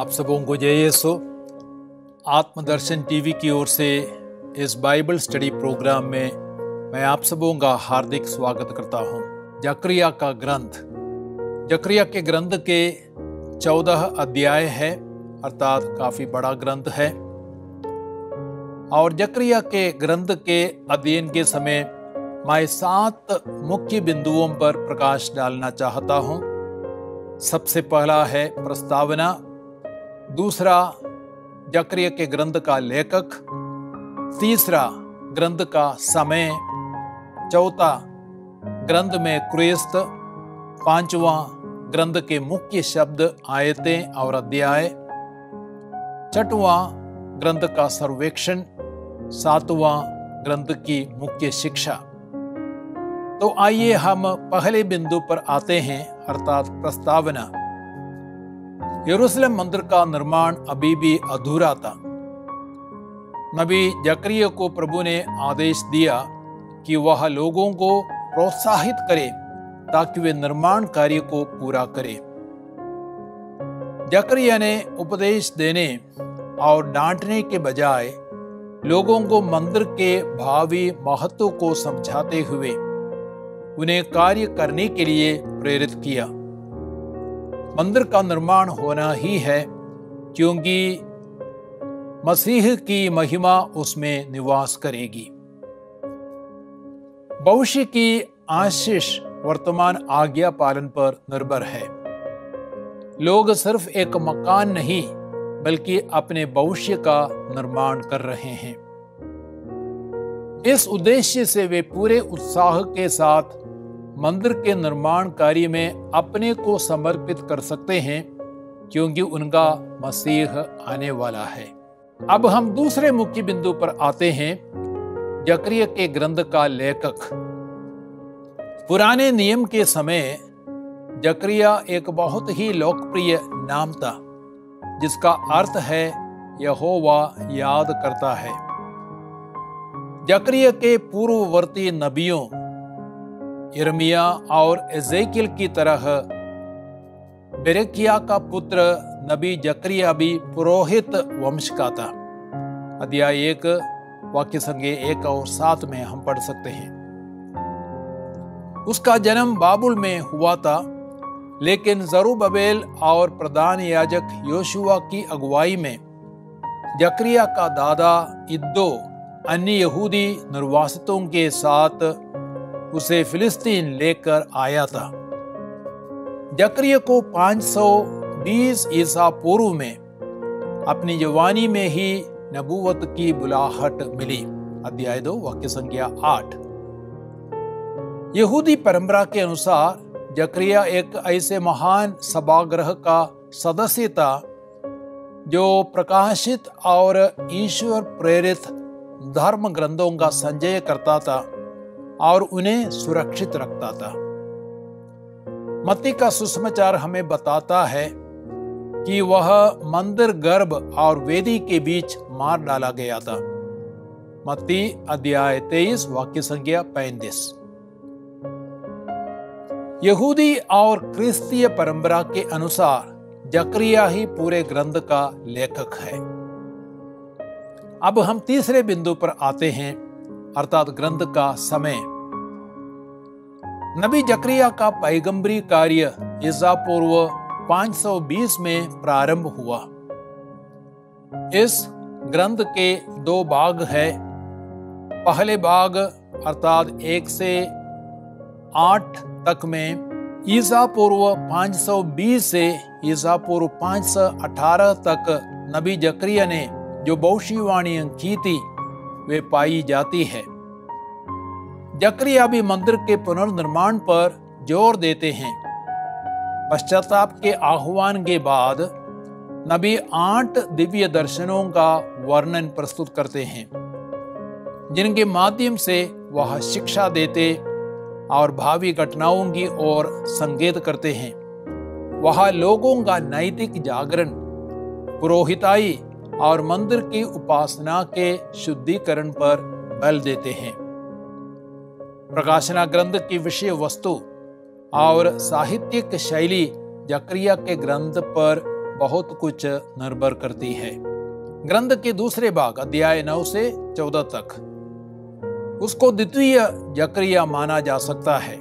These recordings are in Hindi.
आप सबों को जय यीशु। आत्मदर्शन टीवी की ओर से इस बाइबल स्टडी प्रोग्राम में मैं आप सबों का हार्दिक स्वागत करता हूं। जकरिया का ग्रंथ, जकरिया के ग्रंथ के 14 अध्याय है, अर्थात काफी बड़ा ग्रंथ है। और जकरिया के ग्रंथ के अध्ययन के समय मैं 7 मुख्य बिंदुओं पर प्रकाश डालना चाहता हूं। सबसे पहला है प्रस्तावना, दूसरा जकरिया के ग्रंथ का लेखक, तीसरा ग्रंथ का समय, चौथा ग्रंथ में क्रिस्त, पांचवा ग्रंथ के मुख्य शब्द, आयतें और अध्याय, छठवां ग्रंथ का सर्वेक्षण, सातवां ग्रंथ की मुख्य शिक्षा। तो आइए हम पहले बिंदु पर आते हैं, अर्थात प्रस्तावना। यरूशलेम मंदिर का निर्माण अभी भी अधूरा था। नबी जकरिया को प्रभु ने आदेश दिया कि वह लोगों को प्रोत्साहित करे ताकि वे निर्माण कार्य को पूरा करें। जकरिया ने उपदेश देने और डांटने के बजाय लोगों को मंदिर के भावी महत्व को समझाते हुए उन्हें कार्य करने के लिए प्रेरित किया। मंदिर का निर्माण होना ही है क्योंकि मसीह की महिमा उसमें निवास करेगी। भविष्य की आशीष वर्तमान आज्ञा पालन पर निर्भर है। लोग सिर्फ एक मकान नहीं बल्कि अपने भविष्य का निर्माण कर रहे हैं। इस उद्देश्य से वे पूरे उत्साह के साथ मंदिर के निर्माण कार्य में अपने को समर्पित कर सकते हैं क्योंकि उनका मसीह आने वाला है। अब हम दूसरे मुख्य बिंदु पर आते हैं, जकरिया के ग्रंथ का लेखक। पुराने नियम के समय जकरिया एक बहुत ही लोकप्रिय नाम था जिसका अर्थ है यहोवा याद करता है। जकरिया के पूर्ववर्ती नबियों यिर्मयाह और एजेकियल की तरह बेरेकिया का पुत्र नबी जकरिया भी पुरोहित वंश का था। अध्याय 1 वाक्य संख्या 1 और 7 में हम पढ़ सकते हैं। उसका जन्म बाबुल में हुआ था, लेकिन जरुब्बाबेल और प्रधान याजक योशुआ की अगुवाई में जकरिया का दादा इद्दो अन्य यहूदी निर्वासितों के साथ उसे फिलिस्तीन लेकर आया था। जकरिया को 520 ईसा पूर्व में अपनी जवानी में ही नबूवत की बुलाहट मिली। अध्याय 2 वाक्य संख्या 8। यहूदी परंपरा के अनुसार जकरिया एक ऐसे महान सभागृह का सदस्य था जो प्रकाशित और ईश्वर प्रेरित धर्म ग्रंथों का संचय करता था और उन्हें सुरक्षित रखता था। मत्ती का सुसमाचार हमें बताता है कि वह मंदिर गर्भ और वेदी के बीच मार डाला गया था। मत्ती अध्याय 23 वाक्य संख्या 35। यहूदी और क्रिस्तीय परंपरा के अनुसार जकरिया ही पूरे ग्रंथ का लेखक है। अब हम तीसरे बिंदु पर आते हैं, अर्थात ग्रंथ का समय। नबी जकरिया का पैगंबरी कार्य ईसा पूर्व 520 में प्रारंभ हुआ। इस ग्रंथ के 2 भाग है। पहले भाग अर्थात 1 से 8 तक में ईसा पूर्व 520 से ईसा पूर्व 518 तक नबी जकरिया ने जो भविष्यवाणियां की थी वे पाई जाती है। जकरिया भी मंदिर के पुनर्निर्माण पर जोर देते हैं। पश्चाताप के आह्वान के बाद नबी 8 दिव्य दर्शनों का वर्णन प्रस्तुत करते हैं जिनके माध्यम से वह शिक्षा देते और भावी घटनाओं की ओर संकेत करते हैं। वह लोगों का नैतिक जागरण, पुरोहिताई और मंदिर की उपासना के शुद्धिकरण पर बल देते हैं। प्रकाशना ग्रंथ की विषय वस्तु और साहित्यिक शैली जकरिया के ग्रंथ पर बहुत कुछ निर्भर करती है। ग्रंथ के दूसरे भाग अध्याय 9 से 14 तक उसको द्वितीय जकरिया माना जा सकता है।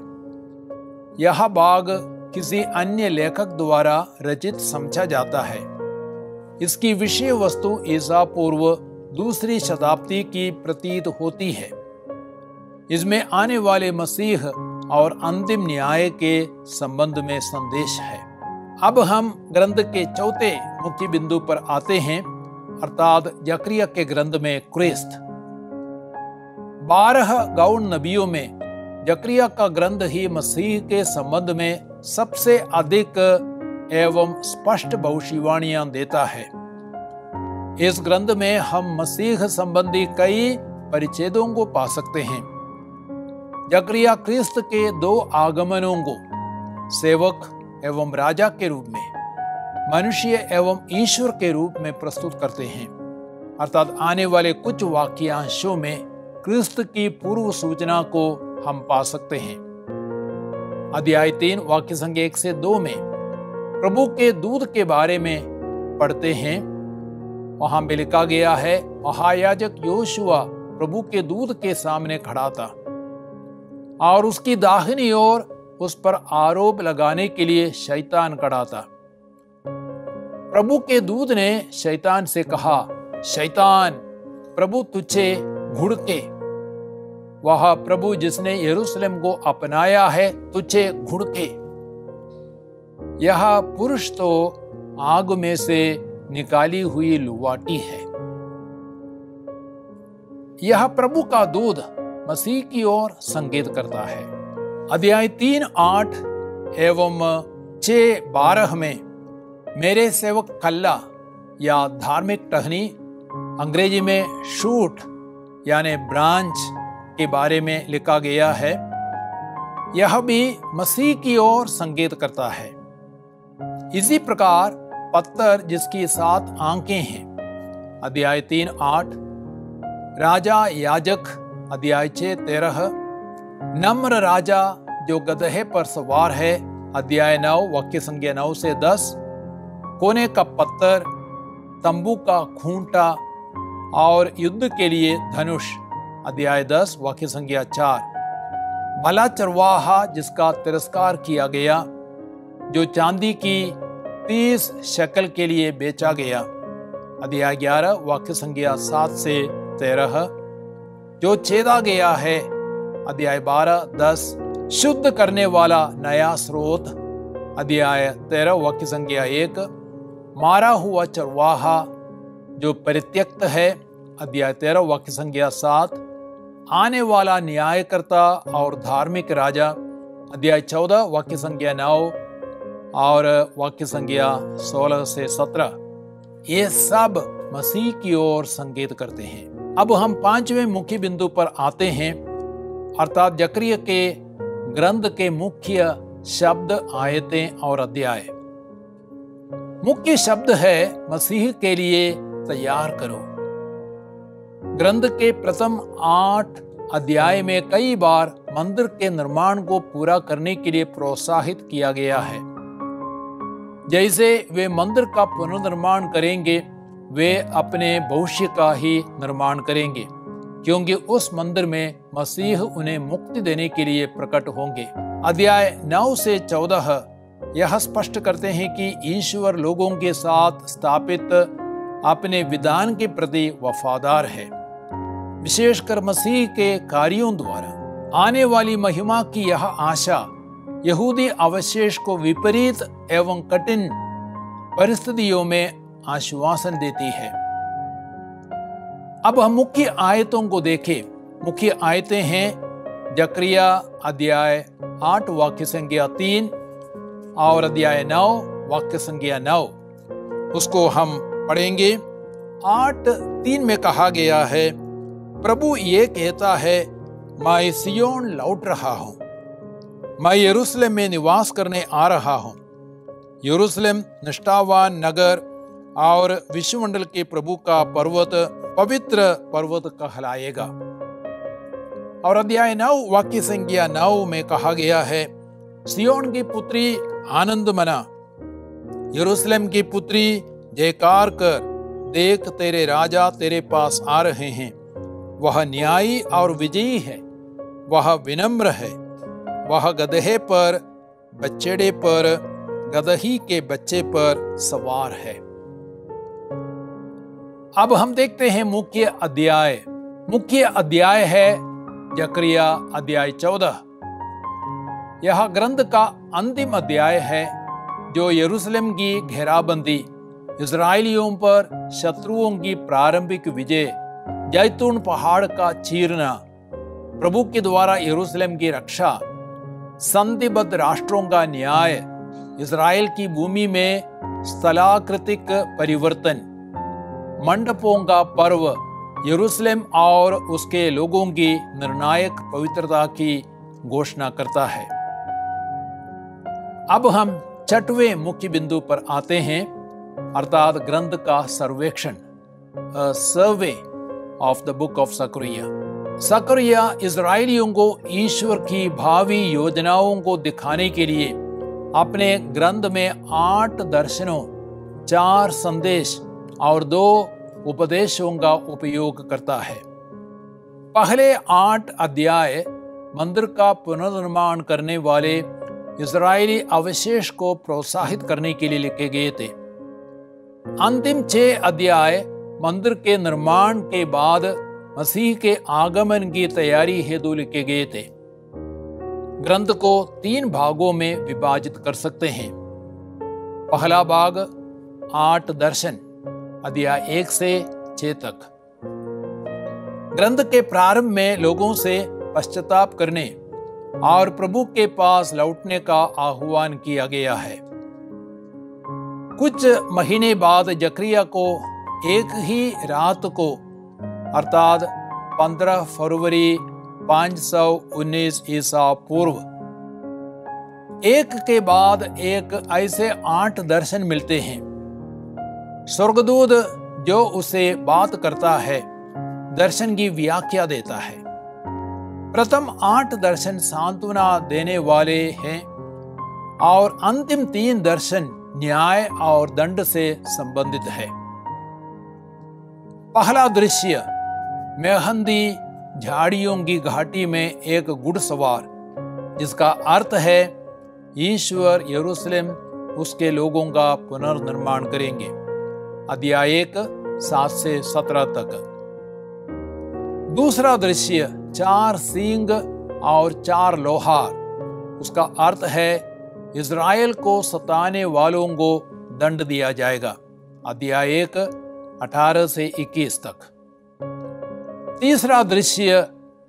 यह भाग किसी अन्य लेखक द्वारा रचित समझा जाता है। इसकी विषय वस्तु ईसा पूर्व दूसरी शताब्दी की प्रतीत होती है। इसमें आने वाले मसीह और अंतिम न्याय के संबंध में संदेश है। अब हम ग्रंथ के चौथे मुख्य बिंदु पर आते हैं, अर्थात जकरिया के ग्रंथ में क्रिस्त। 12 गौण नबियों में जकरिया का ग्रंथ ही मसीह के संबंध में सबसे अधिक एवं स्पष्ट भविष्यवाणियां देता है। इस ग्रंथ में हम मसीह संबंधी कई परिच्छेदों को पा सकते हैं। जकरिया क्रिस्त के 2 आगमनों को सेवक एवं राजा के रूप में, मनुष्य एवं ईश्वर के रूप में प्रस्तुत करते हैं, अर्थात आने वाले कुछ वाक्यांशों में क्रिस्त की पूर्व सूचना को हम पा सकते हैं। अध्याय 3 वाक्य संख्या 1 से 2 में प्रभु के दूत के बारे में पढ़ते हैं। वहां में लिखा गया है, महायाजक योशुआ प्रभु के दूत के सामने खड़ा था और उसकी दाहिनी ओर उस पर आरोप लगाने के लिए शैतान खड़ा था। प्रभु के दूत ने शैतान से कहा, शैतान, प्रभु तुझे घुड़के, वह प्रभु जिसने यरूशलेम को अपनाया है तुझे घुड़के। यह पुरुष तो आग में से निकाली हुई लुवाटी है। यह प्रभु का दूत मसीह की ओर संकेत करता है। अध्याय 3:8 एवं 6:12 में मेरे सेवक कल्ला या धार्मिक टहनी, अंग्रेजी में शूट यानी ब्रांच के बारे में लिखा गया है। यह भी मसीह की ओर संकेत करता है। इसी प्रकार पत्थर जिसकी 7 आंखें हैं, अध्याय 3:8, राजा याजक, अध्याय 6:13, नम्र राजा जो गदहे पर सवार है, अध्याय 9 वाक्य संख्या 9 से 10, कोने का पत्थर, तंबू का खूंटा और युद्ध के लिए धनुष, अध्याय 10 वाक्य संख्या 4, भला चरवाहा जिसका तिरस्कार किया गया, जो चांदी की 30 शक्ल के लिए बेचा गया, अध्याय 11 वाक्य संख्या 7 से 13, जो छेदा गया है, अध्याय 12-10, शुद्ध करने वाला नया स्रोत, अध्याय 13 वाक्य संख्या 1, मारा हुआ चरवाहा जो परित्यक्त है, अध्याय 13 वाक्य संख्या 7, आने वाला न्यायकर्ता और धार्मिक राजा, अध्याय 14 वाक्य संख्या 9 और वाक्य संख्या 16 से 17, ये सब मसीह की ओर संकेत करते हैं। अब हम 5वें मुख्य बिंदु पर आते हैं, अर्थात जकरिया के ग्रंथ के मुख्य शब्द, आयतें और अध्याय। मुख्य शब्द है मसीह के लिए तैयार करो। ग्रंथ के प्रथम 8 अध्याय में कई बार मंदिर के निर्माण को पूरा करने के लिए प्रोत्साहित किया गया है। जैसे वे मंदिर का पुनर्निर्माण करेंगे, वे अपने भविष्य का ही निर्माण करेंगे, क्योंकि उस मंदिर में मसीह उन्हें मुक्ति देने के लिए प्रकट होंगे। अध्याय 9 से 14 यह स्पष्ट करते हैं कि ईश्वर लोगों के साथ स्थापित अपने विधान के प्रति वफादार है, विशेषकर मसीह के कार्यों द्वारा। आने वाली महिमा की यह आशा यहूदी अवशेष को विपरीत एवं कठिन परिस्थितियों में आश्वासन देती है। अब हम मुख्य आयतों को देखें। मुख्य आयतें हैं जकरिया अध्याय 8 वाक्य संख्या 3 और अध्याय 9 वाक्य संख्या 9। उसको हम पढ़ेंगे। 8:3 में कहा गया है, प्रभु ये कहता है, मैं सियोन लौट रहा हूं, मैं यरूशलेम में निवास करने आ रहा हूं। यरूशलेम निष्ठावान नगर और विश्वमंडल के प्रभु का पर्वत पवित्र पर्वत कहलाएगा। और अध्याय 9 वाक्य संख्या 9 में कहा गया है, सियोन की पुत्री आनंद मना, यरूशलेम की पुत्री जयकार कर, देख तेरे राजा तेरे पास आ रहे हैं। वह न्यायी और विजयी है, वह विनम्र है, वह गदहे पर, बछड़े पर, गदही के बच्चे पर सवार है। अब हम देखते हैं मुख्य अध्याय। मुख्य अध्याय है जकरिया अध्याय 14। यह ग्रंथ का अंतिम अध्याय है जो यरूशलेम की घेराबंदी, इजराइलियों पर शत्रुओं की प्रारंभिक विजय, जैतून पहाड़ का चीरना, प्रभु के द्वारा यरूशलेम की रक्षा, संधिबद्ध राष्ट्रों का न्याय, इजराइल की भूमि में स्थलाकृतिक परिवर्तन, मंडपों का पर्व, यरूशलेम और उसके लोगों की निर्णायक पवित्रता की घोषणा करता है। अब हम छठवें मुख्य बिंदु पर आते हैं, अर्थात ग्रंथ का सर्वेक्षण, survey of the book of Zechariah. Zechariah इजराइलियों को ईश्वर की भावी योजनाओं को दिखाने के लिए अपने ग्रंथ में 8 दर्शनों, 4 संदेश और 2 उपदेशों का उपयोग करता है। पहले 8 अध्याय मंदिर का पुनर्निर्माण करने वाले इजरायली अवशेष को प्रोत्साहित करने के लिए लिखे गए थे। अंतिम 6 अध्याय मंदिर के निर्माण के बाद मसीह के आगमन की तैयारी हेतु लिखे गए थे। ग्रंथ को 3 भागों में विभाजित कर सकते हैं। पहला भाग 8 दर्शन, अध्याय 1 से 6 तक। ग्रंथ के प्रारंभ में लोगों से पश्चाताप करने और प्रभु के पास लौटने का आह्वान किया गया है। कुछ महीने बाद जकरिया को एक ही रात को, अर्थात 15 फरवरी 519 ईसा पूर्व, एक के बाद एक ऐसे 8 दर्शन मिलते हैं। स्वर्गदूत जो उसे बात करता है, दर्शन की व्याख्या देता है। प्रथम 8 दर्शन सांत्वना देने वाले हैं और अंतिम 3 दर्शन न्याय और दंड से संबंधित है। पहला दृश्य, मेहंदी झाड़ियों की घाटी में एक घुड़सवार, जिसका अर्थ है ईश्वर यरूशलेम उसके लोगों का पुनर्निर्माण करेंगे। अध्याय 1 7 से 17 तक। दूसरा दृश्य, 4 सींग और 4 लोहार, उसका अर्थ है इजराइल को सताने वालों को दंड दिया जाएगा। अध्याय 1 18 से 21 तक। तीसरा दृश्य,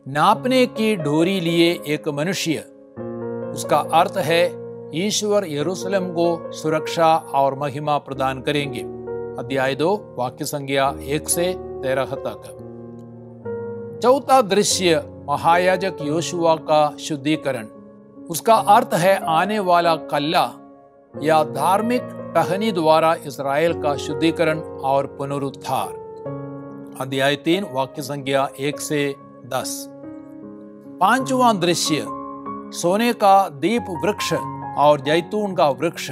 नापने की डोरी लिए एक मनुष्य, उसका अर्थ है ईश्वर यरूशलेम को सुरक्षा और महिमा प्रदान करेंगे। अध्याय 2 वाक्य संज्ञा 1 से 13 तक। चौथा दृश्य, महायाजक योशुआ का शुद्धिकरण, उसका अर्थ है आने वाला कल्ला या धार्मिक टहनी द्वारा इजराइल का शुद्धिकरण और पुनरुद्धार। अध्याय 3 वाक्य संख्या 1 से 10। पांचवां दृश्य, सोने का दीप वृक्ष और जैतून का वृक्ष,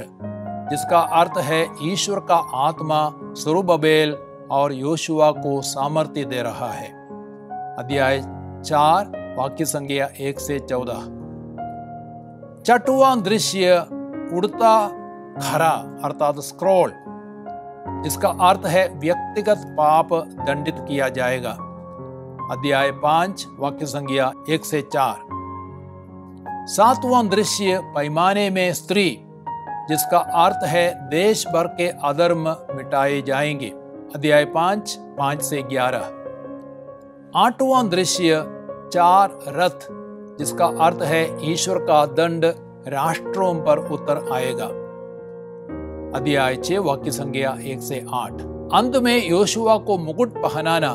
जिसका अर्थ है ईश्वर का आत्मा सुरुबबेल और योशुआ को सामर्थ्य दे रहा है। अध्याय 4 वाक्य संख्या 1 से 14। छठवां दृश्य, उड़ता खरा अर्थात स्क्रॉल, इसका अर्थ है व्यक्तिगत पाप दंडित किया जाएगा। अध्याय 5 वाक्य संख्या 1 से 4। सातवां दृश्य, पैमाने में स्त्री, जिसका अर्थ है देश भर के अधर्म मिटाए जाएंगे। अध्याय 5 से 11। आठवां दृश्य, 4 रथ, जिसका अर्थ है ईश्वर का दंड राष्ट्रों पर उतर आएगा। अध्याय 6 वाक्य संख्या 1 से 8। अंत में योशुआ को मुकुट पहनाना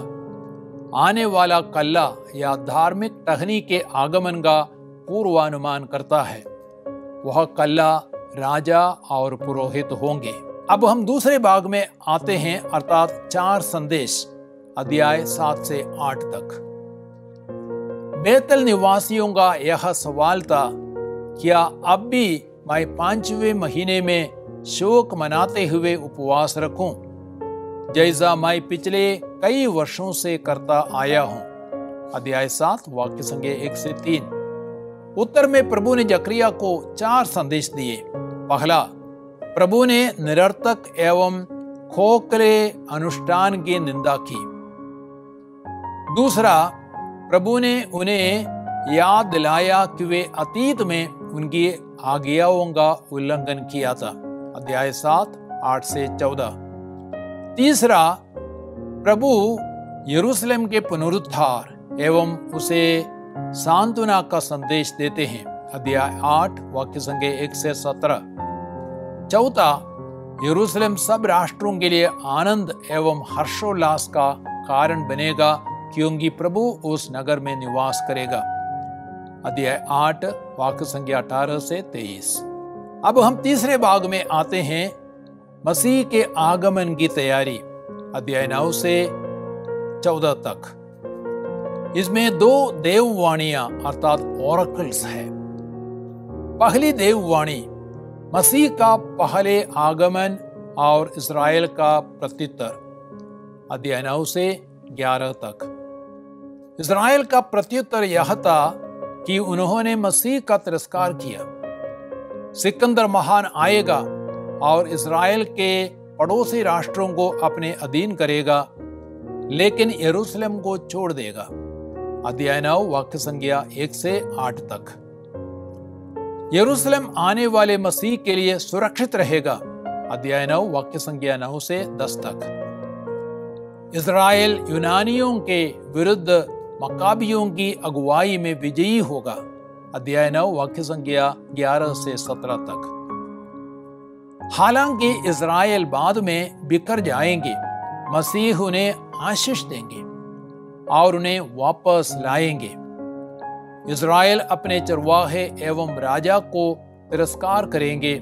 आने वाला कल्ला या धार्मिक टहनी के आगमन का पूर्वानुमान करता है। वह कल्ला राजा और पुरोहित होंगे। अब हम दूसरे भाग में आते हैं, अर्थात 4 संदेश, अध्याय 7 से 8 तक। बेतल निवासियों का यह सवाल था, क्या अब भी मैं 5वें महीने में शोक मनाते हुए उपवास रखूं, जैसा मैं पिछले कई वर्षों से करता आया हूं। अध्याय 7 वाक्य संख्या 1 से 3। उत्तर में प्रभु ने जकरिया को 4 संदेश दिए। पहला, प्रभु ने निरर्थक एवं खोखले अनुष्ठान की निंदा की। दूसरा, प्रभु ने उन्हें याद दिलाया कि वे अतीत में उनकी आज्ञाओं का उल्लंघन किया था। अध्याय 7 8 से 14। तीसरा, प्रभु यरूशलेम के पुनरुद्धार एवं उसे सांत्वना का संदेश देते हैं। अध्याय 8 वाक्य संख्या 1 से 17। चौथा, यरूशलेम सब राष्ट्रों के लिए आनंद एवं हर्षोल्लास का कारण बनेगा, क्योंकि प्रभु उस नगर में निवास करेगा। अध्याय 8 वाक्य संख्या 18 से 23। अब हम तीसरे भाग में आते हैं, मसीह के आगमन की तैयारी। अध्याय 9 से 14 तक। इसमें 2 देववाणियां अर्थात ऑरेकल्स है। पहली देववाणी मसीह का पहले आगमन और इस्राएल का प्रत्युत्तर। अध्याय 9 से 11 तक। इस्राएल का प्रत्युत्तर यह था कि उन्होंने मसीह का तिरस्कार किया। सिकंदर महान आएगा और इस्राएल के पड़ोसी राष्ट्रों को अपने अधीन करेगा, लेकिन यरूशलेम को छोड़ देगा। अध्याय 9 वाक्य संख्या 1 से 8 तक। यरूशलेम आने वाले मसीह के लिए सुरक्षित रहेगा। अध्याय 9 वाक्य संख्या 9 से 10 तक। इस्राएल यूनानियों के विरुद्ध मकाबियों की अगुवाई में विजयी होगा। अध्याय 9 वाक्य संख्या 11 से 17 तक। हालांकि इस्राएल बाद में बिखर जाएंगे, मसीह उन्हें आशीष देंगे और उन्हें वापस लाएंगे। इस्राएल अपने चरवाहे एवं राजा को तिरस्कार करेंगे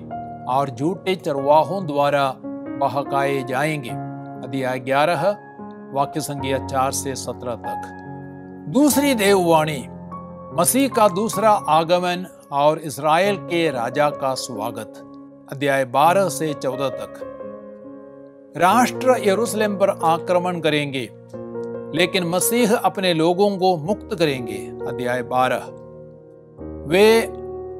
और झूठे चरवाहों द्वारा बहकाए जाएंगे। अध्याय 11 वाक्य संख्या 4 से 17 तक। दूसरी देववाणी मसीह का दूसरा आगमन और इस्राएल के राजा का स्वागत। अध्याय 12 से 14 तक। राष्ट्र यरूशलेम पर आक्रमण करेंगे, लेकिन मसीह अपने लोगों को मुक्त करेंगे। अध्याय 12। वे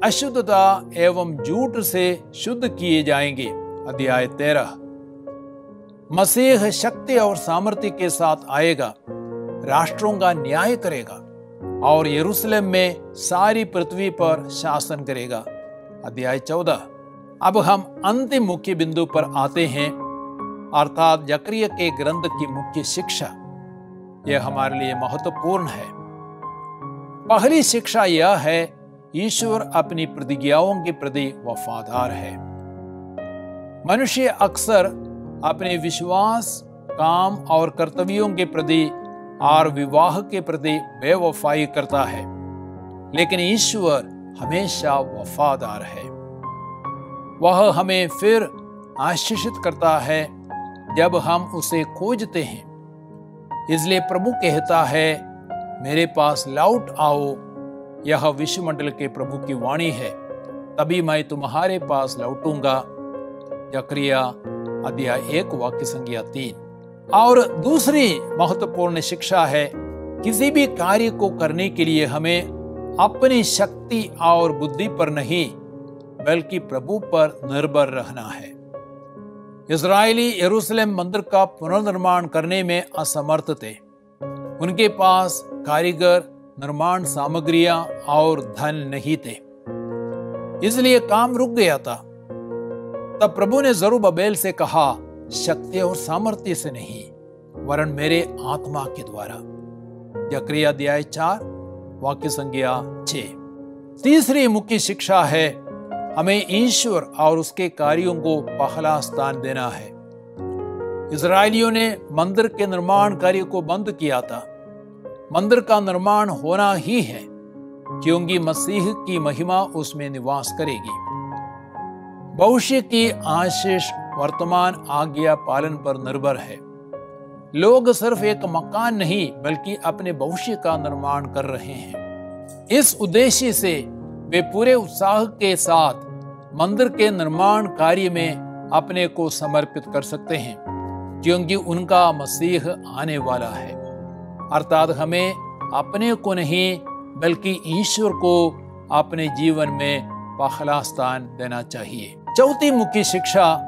अशुद्धता एवं झूठ से शुद्ध किए जाएंगे। अध्याय 13। मसीह शक्ति और सामर्थ्य के साथ आएगा, राष्ट्रों का न्याय करेगा और यरूशलेम में सारी पृथ्वी पर शासन करेगा। अध्याय 14। अब हम अंतिम मुख्य बिंदु पर आते हैं, अर्थात जकरिया के ग्रंथ की मुख्य शिक्षा। यह हमारे लिए महत्वपूर्ण है। पहली शिक्षा यह है, ईश्वर अपनी प्रतिज्ञाओं के प्रति वफादार है। मनुष्य अक्सर अपने विश्वास, काम और कर्तव्यों के प्रति और विवाह के प्रति बेवफाई करता है, लेकिन ईश्वर हमेशा वफादार है। वह हमें फिर आशीषित करता है जब हम उसे खोजते हैं। इसलिए प्रभु कहता है, मेरे पास लौट आओ। यह विश्वमंडल के प्रभु की वाणी है, तभी मैं तुम्हारे पास लौटूंगा। जकरिया अध्याय 1 वाक्य संख्या 3। और दूसरी महत्वपूर्ण शिक्षा है, किसी भी कार्य को करने के लिए हमें अपनी शक्ति और बुद्धि पर नहीं, बल्कि प्रभु पर निर्भर रहना है। इस्राएली यरूशलेम मंदिर का पुनर्निर्माण करने में असमर्थ थे। उनके पास कारीगर, निर्माण सामग्रियां और धन नहीं थे, इसलिए काम रुक गया था। तब प्रभु ने जरुब्बाबेल से कहा, शक्ति और सामर्थ्य से नहीं, वरन मेरे आत्मा के द्वारा। जकरिया अध्याय 4 वाक्य संख्या 6। तीसरी मुख्य शिक्षा है, हमें ईश्वर और उसके कार्यों को पहला स्थान देना है। इस्राएलियों ने मंदिर के निर्माण कार्य को बंद किया था। मंदिर का निर्माण होना ही है, क्योंकि मसीह की महिमा उसमें निवास करेगी। भविष्य की आशीष वर्तमान आज्ञा पालन पर निर्भर है। लोग सिर्फ एक मकान नहीं, बल्कि अपने भविष्य का निर्माण कर रहे हैं। इस उद्देश्य से वे पूरे उत्साह के साथ मंदिर के निर्माण कार्य में अपने को समर्पित कर सकते हैं, क्योंकि उनका मसीह आने वाला है। अर्थात हमें अपने को नहीं बल्कि ईश्वर को अपने जीवन में पहला स्थान देना चाहिए। चौथी मुख्य शिक्षा,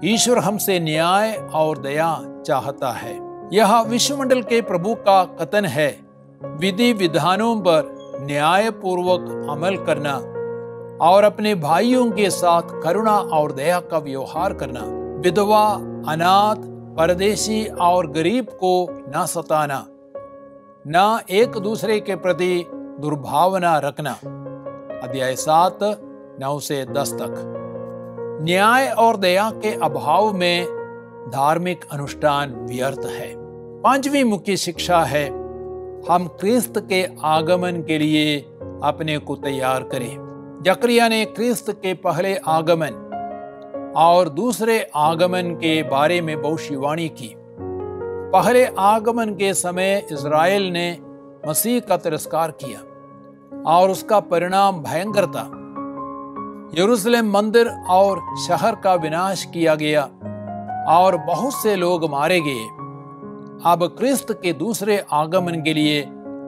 ईश्वर हमसे न्याय और दया चाहता है। यह विश्वमंडल के प्रभु का कथन है। विधि विधानों पर न्याय पूर्वक अमल करना और अपने भाइयों के साथ करुणा और दया का व्यवहार करना, विधवा, अनाथ, परदेशी और गरीब को न सताना, न एक दूसरे के प्रति दुर्भावना रखना। अध्याय 7, 9 से 10 तक। न्याय और दया के अभाव में धार्मिक अनुष्ठान व्यर्थ है। पांचवी मुख्य शिक्षा है, हम क्रिस्त के आगमन के लिए अपने को तैयार करें। जकरिया ने क्रिस्त के पहले आगमन और दूसरे आगमन के बारे में भविष्यवाणी की। पहले आगमन के समय इज़राइल ने मसीह का तिरस्कार किया और उसका परिणाम भयंकर था। यरूशलेम मंदिर और शहर का विनाश किया गया और बहुत से लोग मारे गए। अब क्रिस्त के दूसरे आगमन के लिए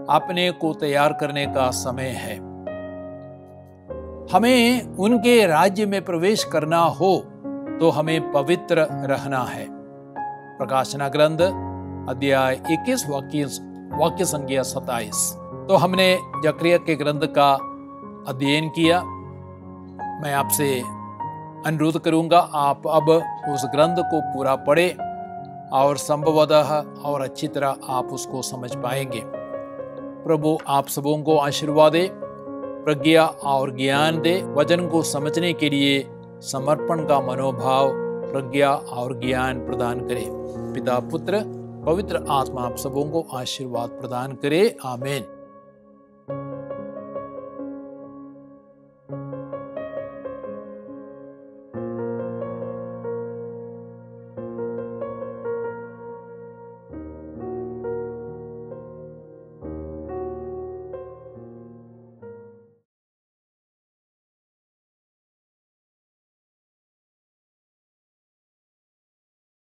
अपने को तैयार करने का समय है। हमें उनके राज्य में प्रवेश करना हो तो हमें पवित्र रहना है। प्रकाशना ग्रंथ अध्याय 21 वाक्य संख्या 27। तो हमने जकरिया के ग्रंथ का अध्ययन किया। मैं आपसे अनुरोध करूंगा, आप अब उस ग्रंथ को पूरा पढ़ें और संभवतः और अच्छी तरह आप उसको समझ पाएंगे। प्रभु आप सबों को आशीर्वाद दे, प्रज्ञा और ज्ञान दे। वचन को समझने के लिए समर्पण का मनोभाव, प्रज्ञा और ज्ञान प्रदान करे। पिता, पुत्र, पवित्र आत्मा आप सबों को आशीर्वाद प्रदान करे। आमीन।